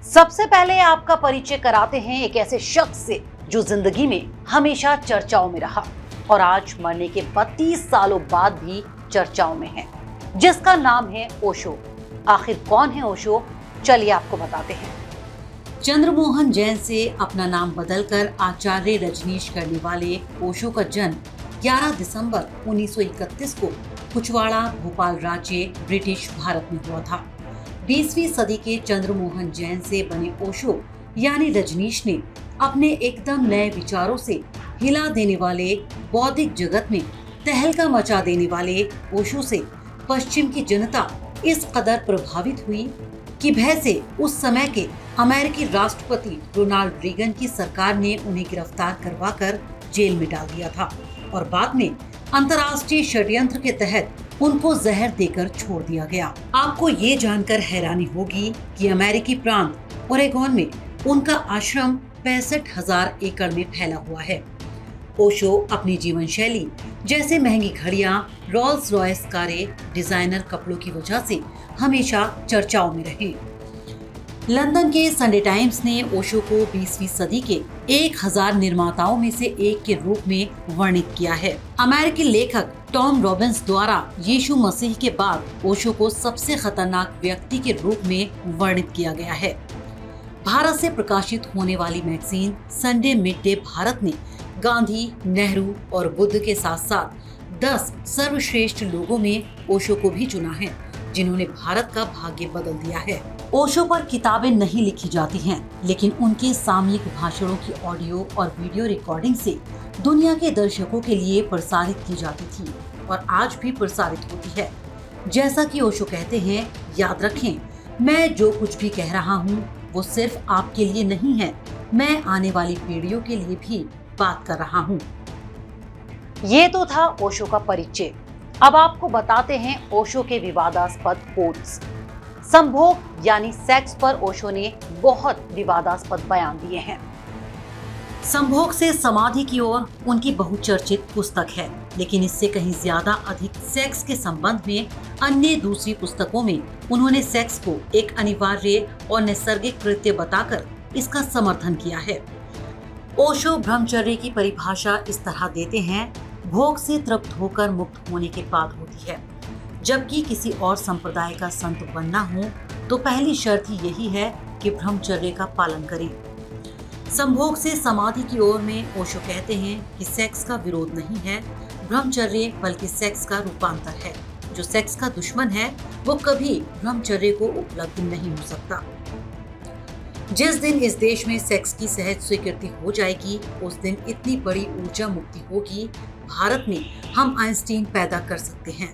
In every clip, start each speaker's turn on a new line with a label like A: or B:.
A: सबसे पहले आपका परिचय कराते हैं एक ऐसे शख्स से जो जिंदगी में हमेशा चर्चाओं में रहा और आज मरने के 32 सालों बाद भी चर्चाओं में है, जिसका नाम है ओशो। आखिर कौन है ओशो, चलिए आपको बताते हैं। चंद्रमोहन जैन से अपना नाम बदलकर आचार्य रजनीश करने वाले ओशो का जन्म 11 दिसंबर 1931 को कुचवाड़ा, भोपाल राज्य, ब्रिटिश भारत में हुआ था। 20वीं सदी के चंद्रमोहन जैन से बने ओशो यानी रजनीश ने अपने एकदम नए विचारों से हिला देने वाले बौद्धिक जगत में तहलका मचा देने वाले ओशो से पश्चिम की जनता इस कदर प्रभावित हुई कि भय से उस समय के अमेरिकी राष्ट्रपति रोनाल्ड रीगन की सरकार ने उन्हें गिरफ्तार करवाकर जेल में डाल दिया था और बाद में अंतर्राष्ट्रीय षड्यंत्र के तहत उनको जहर देकर छोड़ दिया गया। आपको ये जानकर हैरानी होगी कि अमेरिकी प्रांत ओरेगोन में उनका आश्रम 65,000 एकड़ में फैला हुआ है। ओशो अपनी जीवन शैली जैसे महंगी घड़ियां, रोल्स रॉयस कारें, डिजाइनर कपड़ों की वजह से हमेशा चर्चाओं में रहे। लंदन के संडे टाइम्स ने ओशो को 20वीं सदी के 1000 निर्माताओं में से एक के रूप में वर्णित किया है। अमेरिकी लेखक टॉम रॉबिन्स द्वारा यीशु मसीह के बाद ओशो को सबसे खतरनाक व्यक्ति के रूप में वर्णित किया गया है। भारत से प्रकाशित होने वाली मैगजीन संडे मिडडे भारत ने गांधी, नेहरू और बुद्ध के साथ साथ 10 सर्वश्रेष्ठ लोगों में ओशो को भी चुना है, जिन्होंने भारत का भाग्य बदल दिया है। ओशो पर किताबें नहीं लिखी जाती हैं, लेकिन उनके सामयिक भाषणों की ऑडियो और वीडियो रिकॉर्डिंग से दुनिया के दर्शकों के लिए प्रसारित की जाती थी और आज भी प्रसारित होती है। जैसा कि ओशो कहते हैं, याद रखें, मैं जो कुछ भी कह रहा हूँ वो सिर्फ आपके लिए नहीं है, मैं आने वाली पीढ़ियों के लिए भी बात कर रहा हूँ। ये तो था ओशो का परिचय। अब आपको बताते हैं ओशो के विवादास्पद कोट्स। संभोग यानी सेक्स पर ओशो ने बहुत विवादास्पद बयान दिए हैं। संभोग से समाधि की ओर उनकी बहुचर्चित पुस्तक है, लेकिन इससे कहीं ज्यादा अधिक सेक्स के संबंध में अन्य दूसरी पुस्तकों में उन्होंने सेक्स को एक अनिवार्य और नैसर्गिक कृत्य बताकर इसका समर्थन किया है। ओशो ब्रह्मचर्य की परिभाषा इस तरह देते हैं, भोग से तृप्त होकर मुक्त होने के बाद होती है। जबकि किसी और संप्रदाय का संत बनना हो तो पहली शर्त ही यही है कि ब्रह्मचर्य का पालन करें। संभोग से समाधि की ओर में ओशो कहते हैं कि सेक्स का विरोध नहीं है ब्रह्मचर्य, बल्कि सेक्स का रूपांतर है। जो सेक्स का दुश्मन है वो कभी ब्रह्मचर्य को उपलब्ध नहीं हो सकता। जिस दिन इस देश में सेक्स की सहज स्वीकृति हो जाएगी, उस दिन इतनी बड़ी ऊर्जा मुक्ति होगी, भारत में हम आइंस्टीन पैदा कर सकते हैं।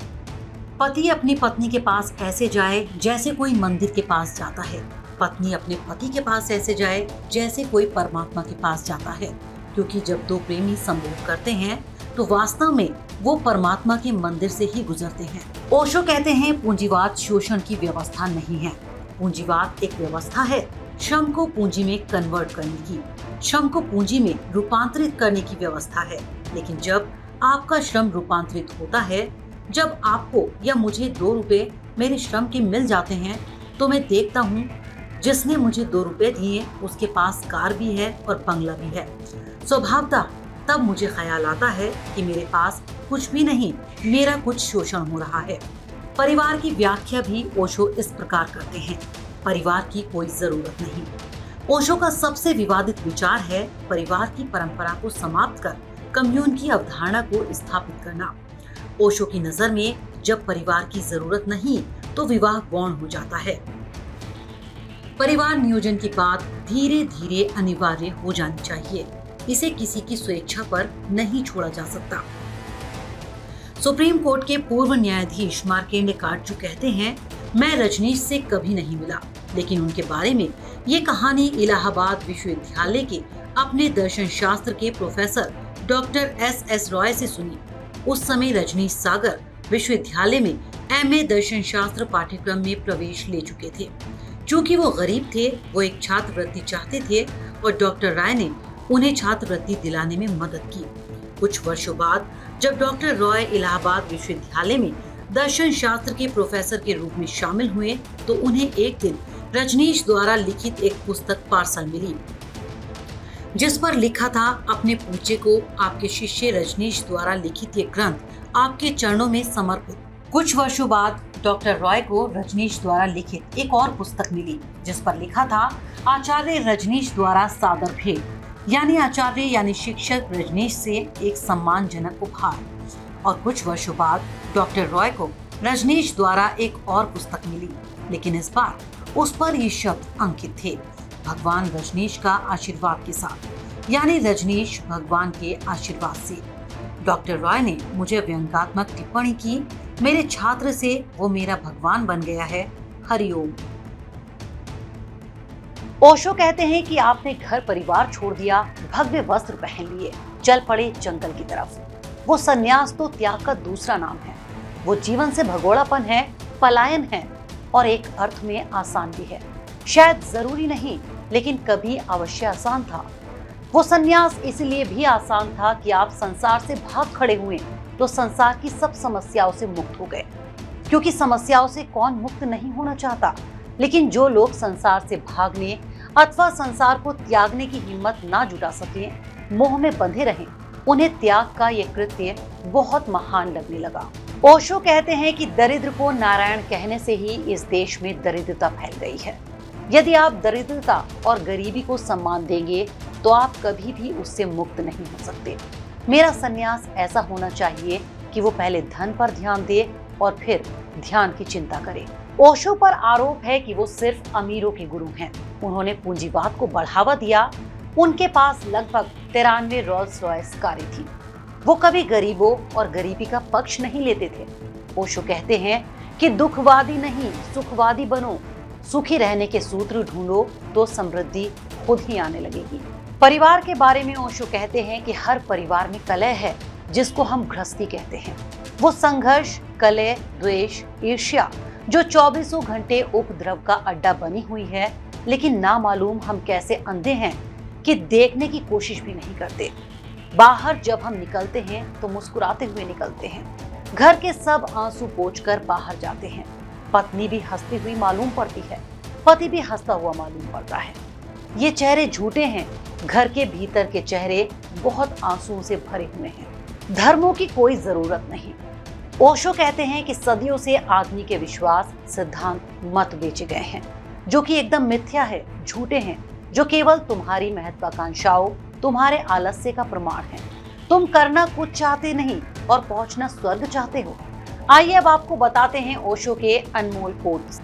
A: पति अपनी पत्नी के पास ऐसे जाए जैसे कोई मंदिर के पास जाता है, पत्नी अपने पति के पास ऐसे जाए जैसे कोई परमात्मा के पास जाता है, क्योंकि जब दो प्रेमी संभोग करते हैं तो वास्तव में वो परमात्मा के मंदिर से ही गुजरते हैं। ओशो कहते हैं, पूंजीवाद शोषण की व्यवस्था नहीं है। पूंजीवाद एक व्यवस्था है श्रम को पूंजी में कन्वर्ट करने की, श्रम को पूंजी में रूपांतरित करने की व्यवस्था है। लेकिन जब आपका श्रम रूपांतरित होता है, जब आपको या मुझे 2 रुपए मेरे श्रम के मिल जाते हैं, तो मैं देखता हूँ जिसने मुझे 2 रुपए दिए उसके पास कार भी है और बंगला भी है। स्वभावतः तब मुझे ख्याल आता है कि मेरे पास कुछ भी नहीं, मेरा कुछ शोषण हो रहा है। परिवार की व्याख्या भी ओशो इस प्रकार करते हैं, परिवार की कोई जरूरत नहीं। ओशो का सबसे विवादित विचार है परिवार की परंपरा को समाप्त कर कम्यून की अवधारणा को स्थापित करना। ओशो की नजर में जब परिवार की जरूरत नहीं तो विवाह गौण हो जाता है। परिवार नियोजन की बात धीरे धीरे अनिवार्य हो जानी चाहिए, इसे किसी की स्वेच्छा पर नहीं छोड़ा जा सकता। सुप्रीम कोर्ट के पूर्व न्यायाधीश मार्केंडे काटजू कहते हैं, मैं रजनीश से कभी नहीं मिला, लेकिन उनके बारे में ये कहानी इलाहाबाद विश्वविद्यालय के अपने दर्शन शास्त्र के प्रोफेसर डॉक्टर एस रॉय से सुनी। उस समय रजनीश सागर विश्वविद्यालय में MA दर्शन शास्त्र पाठ्यक्रम में प्रवेश ले चुके थे। चूँकि वो गरीब थे, वो एक छात्रवृत्ति चाहते थे और डॉक्टर राय ने उन्हें छात्रवृत्ति दिलाने में मदद की। कुछ वर्षों बाद जब डॉक्टर रॉय इलाहाबाद विश्वविद्यालय में दर्शन शास्त्र के प्रोफेसर के रूप में शामिल हुए तो उन्हें एक दिन रजनीश द्वारा लिखित एक पुस्तक पार्सल मिली, जिस पर लिखा था, अपने पूज्य को आपके शिष्य रजनीश द्वारा लिखित ये ग्रंथ आपके चरणों में समर्पित। कुछ वर्षों बाद डॉक्टर रॉय को रजनीश द्वारा लिखित एक और पुस्तक मिली, जिस पर लिखा था, आचार्य रजनीश द्वारा सादर भेंट, यानी आचार्य यानी शिक्षक रजनीश से एक सम्मानजनक उपहार। और कुछ वर्षों बाद डॉक्टर रॉय को रजनीश द्वारा एक और पुस्तक मिली, लेकिन इस बार उस पर ये शब्द अंकित थे, भगवान रजनीश का आशीर्वाद के साथ, यानी रजनीश भगवान के आशीर्वाद से। डॉक्टर रॉय ने मुझे व्यंग्यात्मक टिप्पणी की, मेरे छात्र से वो मेरा भगवान बन गया है, हरिओम। ओशो कहते हैं कि आपने घर परिवार छोड़ दिया, भव्य वस्त्र पहन लिए, चल पड़े जंगल की तरफ। वो संन्यास तो त्याग का दूसरा नाम है। वो जीवन से भगोड़ापन है, पलायन है और एक अर्थ में आसान भी है। शायद जरूरी नहीं, लेकिन कभी अवश्य आसान था। वो संन्यास इसलिए भी आसान था कि आप संसार से भाग खड़े हुए तो संसार की सब समस्याओं से मुक्त हो गए, क्योंकि समस्याओं से कौन मुक्त नहीं होना चाहता। लेकिन जो लोग संसार से भागने अथवा संसार को त्यागने की हिम्मत ना जुटा सके, मोह में बंधे रहें, उन्हें त्याग का ये कृत्य बहुत महान लगने लगा। ओशो कहते हैं कि दरिद्र को नारायण कहने से ही इस देश में दरिद्रता फैल गई है। यदि आप दरिद्रता और गरीबी को सम्मान देंगे तो आप कभी भी उससे मुक्त नहीं हो सकते। मेरा संन्यास ऐसा होना चाहिए कि वो पहले धन पर ध्यान दे और फिर ध्यान की चिंता करे। ओशो पर आरोप है कि वो सिर्फ अमीरों के गुरु हैं। उन्होंने पूंजीवाद को बढ़ावा दिया। उनके पास लगभग 93 रोल्स रॉयस कारें थी। वो कभी गरीबों और गरीबी का पक्ष नहीं लेते थे। ओशो कहते हैं कि दुखवादी नहीं, सुखवादी बनो। सुखी रहने के सूत्र ढूंढो तो समृद्धि खुद ही आने लगेगी। परिवार के बारे में ओशो कहते हैं कि हर परिवार में कलह है, जिसको हम गृहस्थी कहते हैं। वो संघर्ष, कलह, द्वेष, ईर्ष्या जो 24 घंटे उपद्रव का अड्डा बनी हुई है, लेकिन ना मालूम हम कैसे अंधे हैं कि देखने की कोशिश भी नहीं करते। बाहर जब हम निकलते हैं तो मुस्कुराते हुए निकलते हैं। घर के सब आंसू पोंछकर बाहर जाते हैं। पत्नी भी हंसती हुई मालूम पड़ती है, पति भी हंसता हुआ मालूम पड़ता है। ये चेहरे झूठे हैं। घर के भीतर के चेहरे बहुत आंसुओं से भरे हुए हैं। धर्मों की कोई जरूरत नहीं। ओशो कहते हैं कि सदियों से आदमी के विश्वास, सिद्धांत, मत बेचे गए हैं, जो कि एकदम मिथ्या है, झूठे हैं, जो केवल तुम्हारी महत्वाकांक्षाओं, तुम्हारे आलस्य का प्रमाण है। तुम करना कुछ चाहते नहीं और पहुंचना स्वर्ग चाहते हो। आइए अब आपको बताते हैं ओशो के अनमोल कोट्स।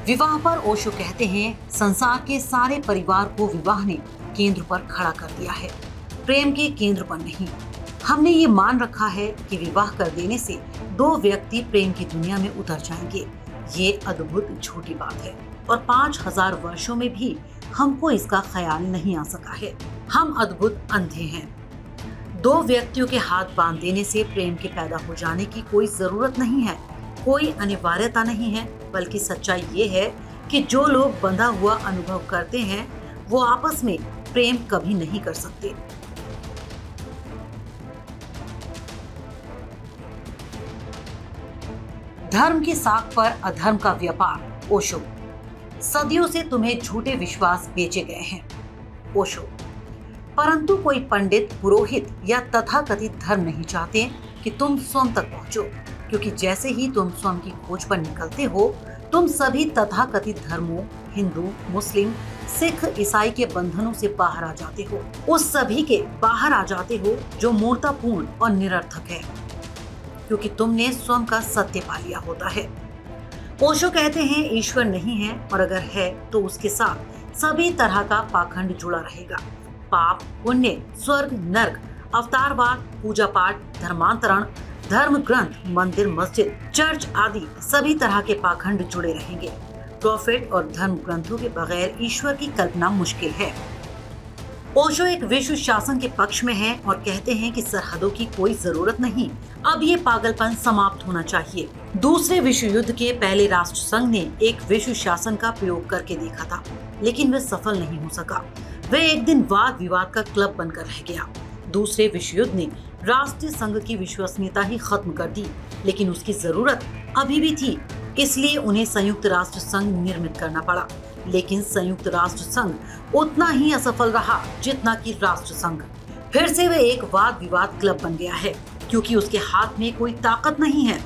A: विवाह पर ओशो कहते हैं, संसार के सारे परिवार को विवाह ने केंद्र पर खड़ा कर दिया है, प्रेम के केंद्र पर नहीं। हमने ये मान रखा है कि विवाह कर देने से दो व्यक्ति प्रेम की दुनिया में उतर जाएंगे। ये अद्भुत झूठी बात है और 5000 वर्षों में भी हमको इसका ख्याल नहीं आ सका है। हम अद्भुत अंधे हैं। दो व्यक्तियों के हाथ बांध देने से प्रेम के पैदा हो जाने की कोई जरूरत नहीं है, कोई अनिवार्यता नहीं है, बल्कि सच्चाई ये है कि जो लोग बंधा हुआ अनुभव करते हैं वो आपस में प्रेम कभी नहीं कर सकते। धर्म की साख पर अधर्म का व्यापार। ओशो, सदियों से तुम्हें झूठे विश्वास बेचे गए हैं। ओशो, परंतु कोई पंडित, पुरोहित या तथाकथित धर्म नहीं चाहते कि तुम स्वयं तक पहुंचो, क्योंकि जैसे ही तुम स्वयं की खोज पर निकलते हो, तुम सभी तथाकथित धर्मों, हिंदू, मुस्लिम, सिख, ईसाई के बंधनों से बाहर आ जाते हो। उस सभी के बाहर आ जाते हो जो मूर्खतापूर्ण और निरर्थक है, क्योंकि तुमने स्वयं का सत्य पा लिया होता है। ओशो कहते हैं, ईश्वर नहीं है और अगर है तो उसके साथ सभी तरह का पाखंड जुड़ा रहेगा। पाप, पुण्य, स्वर्ग, नर्क, अवतारवाद, पूजा पाठ, धर्मांतरण, धर्म ग्रंथ, मंदिर, मस्जिद, चर्च आदि सभी तरह के पाखंड जुड़े रहेंगे। प्रॉफिट और धर्म ग्रंथों के बगैर ईश्वर की कल्पना मुश्किल है। ओशो एक विश्व शासन के पक्ष में है और कहते हैं कि सरहदों की कोई जरूरत नहीं, अब ये पागलपन समाप्त होना चाहिए। दूसरे विश्व युद्ध के पहले राष्ट्र संघ ने एक विश्व शासन का प्रयोग करके देखा था, लेकिन वह सफल नहीं हो सका। वह एक दिन वाद विवाद का क्लब बनकर रह गया। दूसरे विश्व युद्ध ने राष्ट्रीय संघ की विश्वसनीयता ही खत्म कर दी, लेकिन उसकी जरूरत अभी भी थी, इसलिए उन्हें संयुक्त राष्ट्र संघ निर्मित करना पड़ा। लेकिन संयुक्त राष्ट्र संघ उतना ही असफल रहा जितना कि राष्ट्र संघ। फिर से वह एक वाद विवाद क्लब बन गया है, क्योंकि उसके हाथ में कोई ताकत नहीं है।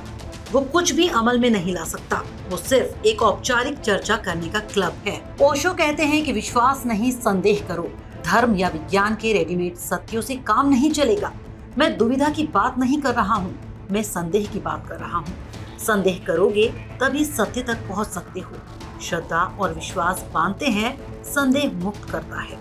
A: वो कुछ भी अमल में नहीं ला सकता। वो सिर्फ एक औपचारिक चर्चा करने का क्लब है। ओशो कहते हैं कि विश्वास नहीं, संदेह करो। धर्म या विज्ञान के रेडीमेड सत्यों से काम नहीं चलेगा। मैं दुविधा की बात नहीं कर रहा हूँ, मैं संदेह की बात कर रहा हूँ। संदेह करोगे तभी सत्य तक पहुँच सकते हो। श्रद्धा और विश्वास बांधते हैं, संदेह मुक्त करता है।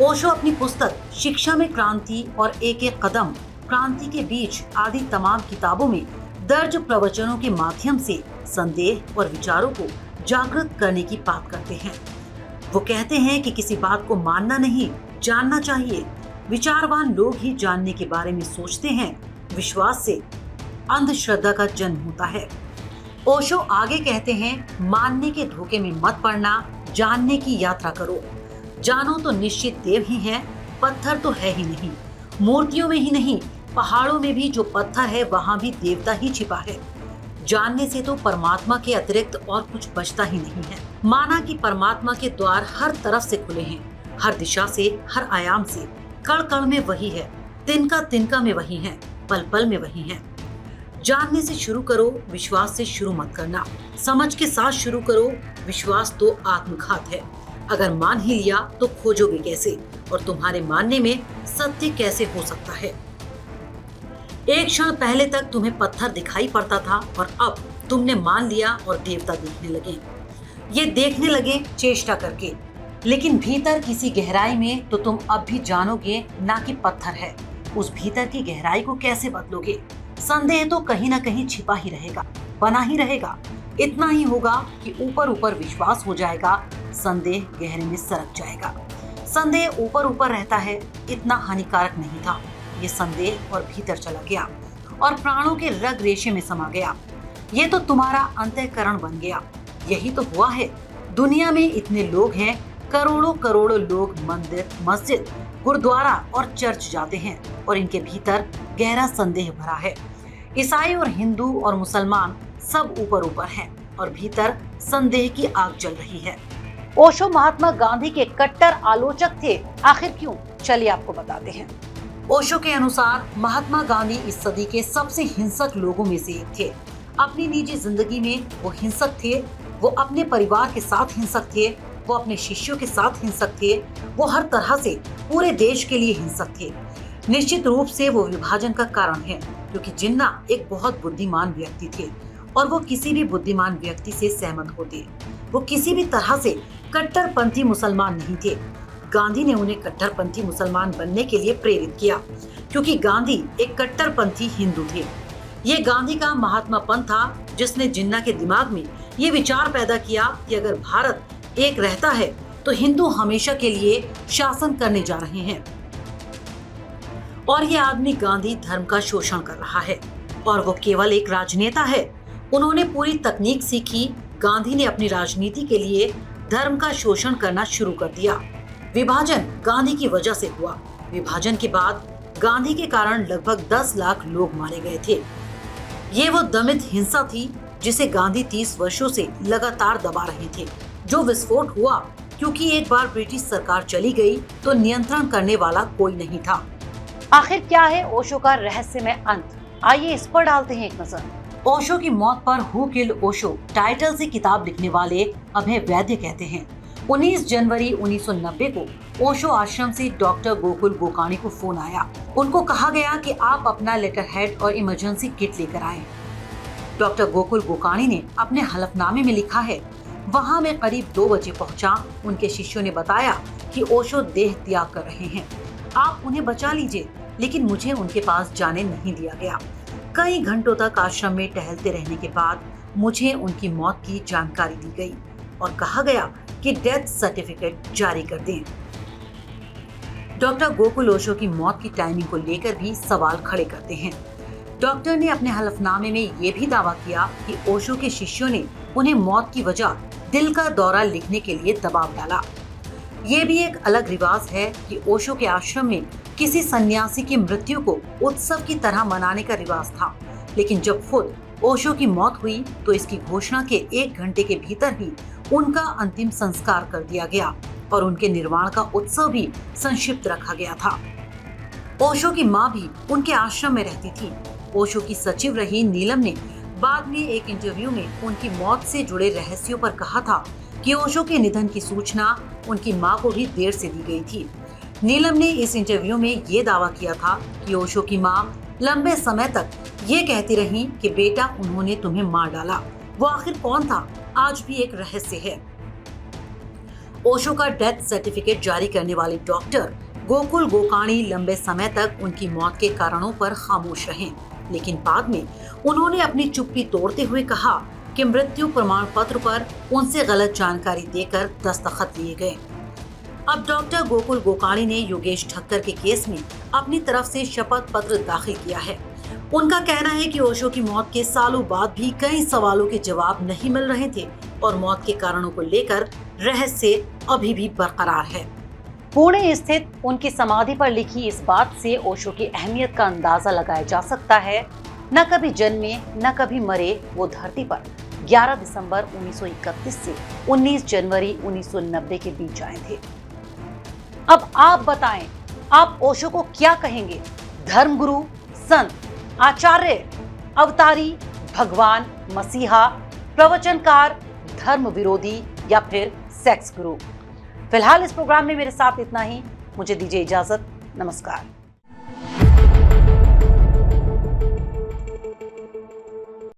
A: ओशो अपनी पुस्तक शिक्षा में क्रांति और एक एक कदम, क्रांति के बीच आदि तमाम किताबों में दर्ज प्रवचनों के माध्यम से संदेह और विचारों को जागृत करने की बात करते हैं। वो कहते हैं कि किसी बात को मानना नहीं, जानना चाहिए। विचारवान लोग ही जानने के बारे में सोचते हैं। विश्वास से अंधश्रद्धा का जन्म होता है। ओशो आगे कहते हैं, मानने के धोखे में मत पड़ना, जानने की यात्रा करो। जानो तो निश्चित देव ही है, पत्थर तो है ही नहीं। मूर्तियों में ही नहीं, पहाड़ों में भी जो पत्थर है वहाँ भी देवता ही छिपा है। जानने से तो परमात्मा के अतिरिक्त और कुछ बचता ही नहीं है। माना कि परमात्मा के द्वार हर तरफ से खुले हैं, हर दिशा से, हर आयाम से। कण कण में वही है, तिनका तिनका में वही है, पल पल में वही है। जानने से शुरू करो, विश्वास से शुरू मत करना। समझ के साथ शुरू करो। विश्वास तो आत्मघात है। अगर मान ही लिया तो खोजोगे कैसे, और तुम्हारे मानने में सत्य कैसे हो सकता है। एक क्षण पहले तक तुम्हें पत्थर दिखाई पड़ता था और अब तुमने मान लिया और देवता देखने लगे। ये देखने लगे चेष्टा करके, लेकिन भीतर किसी गहराई में तो तुम अब भी जानोगे ना कि पत्थर है। उस भीतर की गहराई को कैसे बदलोगे। संदेह तो कहीं ना कहीं छिपा ही रहेगा, बना ही रहेगा। इतना ही होगा कि ऊपर ऊपर विश्वास हो जाएगा, संदेह गहरे में सरक जाएगा। संदेह ऊपर ऊपर रहता है, इतना हानिकारक नहीं था। ये संदेह और भीतर चला गया और प्राणों के रग रेशे में समा गया। ये तो तुम्हारा अंतःकरण बन गया। यही तो हुआ है। दुनिया में इतने लोग हैं, करोड़ों करोड़ों लोग मंदिर, मस्जिद, गुरुद्वारा और चर्च जाते हैं और इनके भीतर गहरा संदेह भरा है। ईसाई और हिंदू और मुसलमान सब ऊपर ऊपर हैं और भीतर संदेह की आग जल रही है। ओशो महात्मा गांधी के कट्टर आलोचक थे। आखिर क्यों? चलिए आपको बताते हैं। ओशो के अनुसार महात्मा गांधी इस सदी के सबसे हिंसक लोगों में से एक थे। अपनी निजी जिंदगी में वो हिंसक थे। वो अपने परिवार के साथ हिंसक थे। वो अपने शिष्यों के साथ हिंसक थे। वो हर तरह से पूरे देश के लिए हिंसक थे। निश्चित रूप से वो विभाजन का कारण है, क्योंकि जिन्ना एक बहुत बुद्धिमान व्यक्ति थे और वो किसी भी बुद्धिमान व्यक्ति से सहमत होते। वो किसी भी तरह से कट्टरपंथी मुसलमान नहीं थे। गांधी ने उन्हें कट्टरपंथी मुसलमान बनने के लिए प्रेरित किया, क्योंकि गांधी एक कट्टरपंथी हिंदू थे। ये गांधी का महात्मापन था जिसने जिन्ना के दिमाग में ये विचार पैदा किया कि अगर भारत एक रहता है तो हिंदू हमेशा के लिए शासन करने जा रहे हैं और ये आदमी गांधी धर्म का शोषण कर रहा है और वो केवल एक राजनेता है। उन्होंने पूरी तकनीक सीखी। गांधी ने अपनी राजनीति के लिए धर्म का शोषण करना शुरू कर दिया। विभाजन गांधी की वजह से हुआ। विभाजन के बाद गांधी के कारण लगभग 10 लाख लोग मारे गए थे। ये वो दमित हिंसा थी जिसे गांधी 30 वर्षों से लगातार दबा रहे थे। जो विस्फोट हुआ क्योंकि एक बार ब्रिटिश सरकार चली गई तो नियंत्रण करने वाला कोई नहीं था। आखिर क्या है ओशो का रहस्यमय अंत? आइए इस पर डालते हैं एक नजर। ओशो की मौत पर हु किल्ड ओशो टाइटल से किताब लिखने वाले अभय वैद्य कहते हैं, 19 जनवरी 1990 को ओशो आश्रम से डॉक्टर गोकुल गोकाणी को फोन आया। उनको कहा गया कि आप अपना लेटर हेड और इमरजेंसी किट लेकर आएं। डॉक्टर गोकुल गोकाणी ने अपने हलफनामे में लिखा है, वहां मैं करीब 2 बजे पहुंचा। उनके शिष्यों ने बताया कि ओशो देह त्याग कर रहे हैं, आप उन्हें बचा लीजिए, लेकिन मुझे उनके पास जाने नहीं दिया गया। कई घंटों तक आश्रम में टहलते रहने के बाद मुझे उनकी मौत की जानकारी दी गई और कहा गया कि डेथ सर्टिफिकेट जारी कर दें। डॉक्टर गोकुल ओशो की मौत की टाइमिंग को लेकर भी सवाल खड़े करते हैं। डॉक्टर ने अपने हलफनामे में ये भी दावा किया कि ओशो के शिष्यों ने उन्हें मौत की वजह दिल का दौरा लिखने के लिए दबाव डाला। ये भी एक अलग रिवाज है कि ओशो के आश्रम में किसी सन्यासी की मृत्यु को उत्सव की तरह मनाने का रिवाज था, लेकिन जब खुद ओशो की मौत हुई तो इसकी घोषणा के 1 घंटे के भीतर ही उनका अंतिम संस्कार कर दिया गया और उनके निर्वाण का उत्सव भी संक्षिप्त रखा गया था। ओशो की मां भी उनके आश्रम में रहती थी। ओशो की सचिव रही नीलम ने बाद में एक इंटरव्यू में उनकी मौत से जुड़े रहस्यों पर कहा था कि ओशो के निधन की सूचना उनकी मां को भी देर से दी गई थी। नीलम ने इस इंटरव्यू में ये दावा किया था कि ओशो की मां लंबे समय तक ये कहती रही कि बेटा उन्होंने तुम्हें मार डाला। वो आखिर कौन था, आज भी एक रहस्य है। ओशो का डेथ सर्टिफिकेट जारी करने वाले डॉक्टर गोकुल गोकाणी लंबे समय तक उनकी मौत के कारणों पर खामोश रहे, लेकिन बाद में उन्होंने अपनी चुप्पी तोड़ते हुए कहा कि मृत्यु प्रमाण पत्र पर उनसे गलत जानकारी देकर दस्तखत लिए गए। अब डॉक्टर गोकुल गोकाणी ने योगेश ठक्कर के केस में अपनी तरफ से शपथ पत्र दाखिल किया है। उनका कहना है कि ओशो की मौत के सालों बाद भी कई सवालों के जवाब नहीं मिल रहे थे और मौत के कारणों को लेकर रहस्य अभी भी बरकरार है। पुणे स्थित उनकी समाधि पर लिखी इस बात से ओशो की अहमियत का अंदाजा लगाया जा सकता है। न कभी जन्मे न कभी मरे वो धरती पर 11 दिसंबर 1931 से 19 जनवरी 1990 के बीच आए थे। अब आप बताएं, आप ओशो को क्या कहेंगे? धर्मगुरु, संत, आचार्य, अवतारी, भगवान, मसीहा, प्रवचनकार, धर्म विरोधी या फिर सेक्स गुरु? फिलहाल इस प्रोग्राम में मेरे साथ इतना ही। मुझे दीजिए इजाजत। नमस्कार।